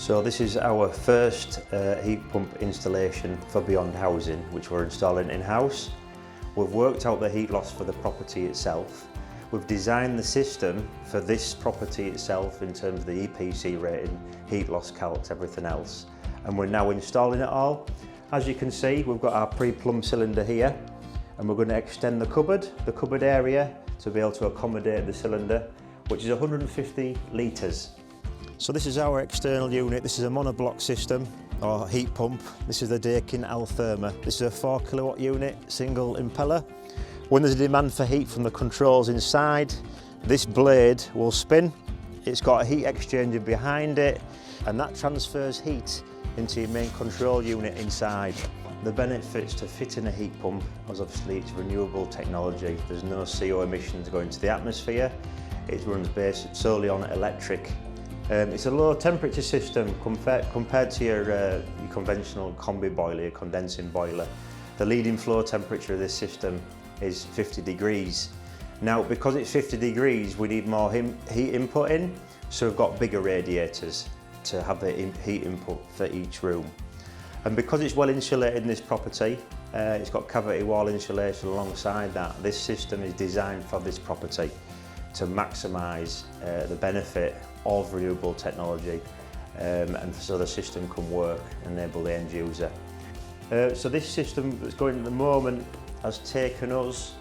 So this is our first heat pump installation for beyond housing, which we're installing in-house. We've worked out the heat loss for the property itself. We've designed the system for this property itself in terms of the EPC rating, heat loss calcs, everything else. And we're now installing it all. As you can see, we've got our pre-plumbed cylinder here, and we're going to extend the cupboard area to be able to accommodate the cylinder, which is 150 litres. So this is our external unit. This is a monoblock system or heat pump. This is the Daikin Altherma. This is a 4 kilowatt unit, single impeller. When there's a demand for heat from the controls inside, this blade will spin. It's got a heat exchanger behind it, and that transfers heat into your main control unit inside. The benefits to fitting a heat pump is obviously it's renewable technology. There's no CO emissions going to the atmosphere. It runs based solely on electric. It's a low temperature system compared to your conventional combi boiler, your condensing boiler. The leading flow temperature of this system is 50 degrees. Now, because it's 50 degrees, we need more heat input in, so we've got bigger radiators to have the heat input for each room. And because it's well insulated in this property, it's got cavity wall insulation alongside that. This system is designed for this property to maximise the benefit of renewable technology, and so the system can work and enable the end user. So this system that's going at the moment has taken us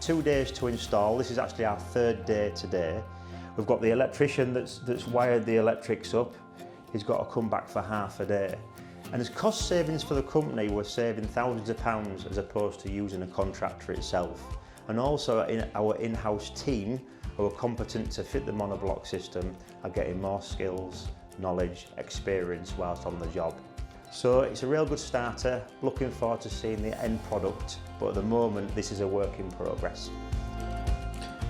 2 days to install. This is actually our 3rd day today. We've got the electrician that's wired the electrics up. He's got to come back for half a day. And as cost savings for the company, we're saving thousands of pounds as opposed to using a contractor itself. And also our in-house team, who are competent to fit the monoblock system, are getting more skills, knowledge, experience whilst on the job. So it's a real good starter. Looking forward to seeing the end product, but at the moment this is a work in progress.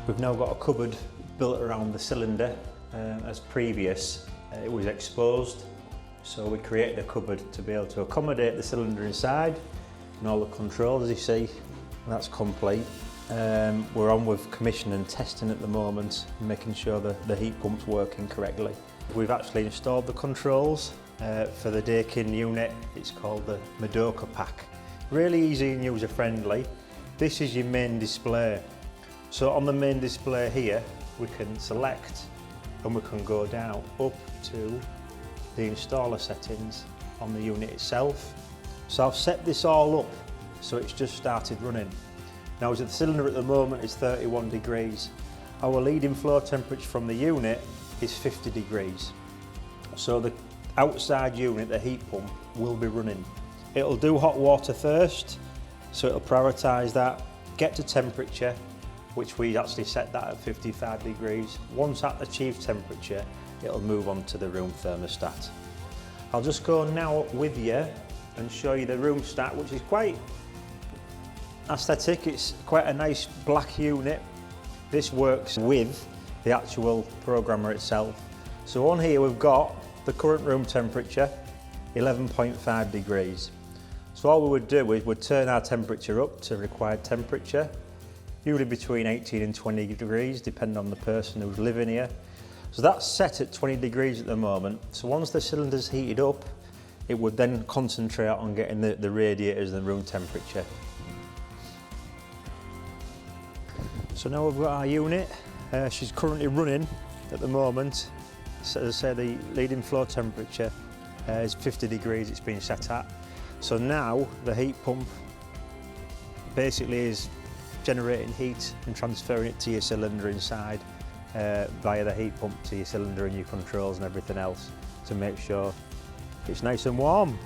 We've now got a cupboard built around the cylinder. As previous, it was exposed, so we created a cupboard to be able to accommodate the cylinder inside and all the controls, as you see. That's complete. We're on with commissioning and testing at the moment, making sure that the heat pump's working correctly. We've actually installed the controls for the Daikin unit. It's called the Madoka pack. Really easy and user friendly. This is your main display. So on the main display here, we can select and we can go down up to the installer settings on the unit itself. So I've set this all up so it's just started running. Now, as the cylinder at the moment is 31 degrees, our leading flow temperature from the unit is 50 degrees. So the outside unit, the heat pump, will be running. It'll do hot water first, so it'll prioritise that, get to temperature, which we actually set that at 55 degrees. Once that achieves temperature, it'll move on to the room thermostat. I'll just go now with you and show you the room stat, which is quite aesthetic. It's quite a nice black unit. This works with the actual programmer itself. So on here we've got the current room temperature, 11.5 degrees. So all we would do is we'd turn our temperature up to required temperature, usually between 18 and 20 degrees, depending on the person who's living here. So that's set at 20 degrees at the moment. So once the cylinder's heated up, it would then concentrate on getting the radiators and the room temperature. So now we've got our unit. She's currently running at the moment. So as I say, the leading flow temperature is 50 degrees it's been set at. So now the heat pump basically is generating heat and transferring it to your cylinder inside via the heat pump to your cylinder and your controls and everything else to make sure it's nice and warm.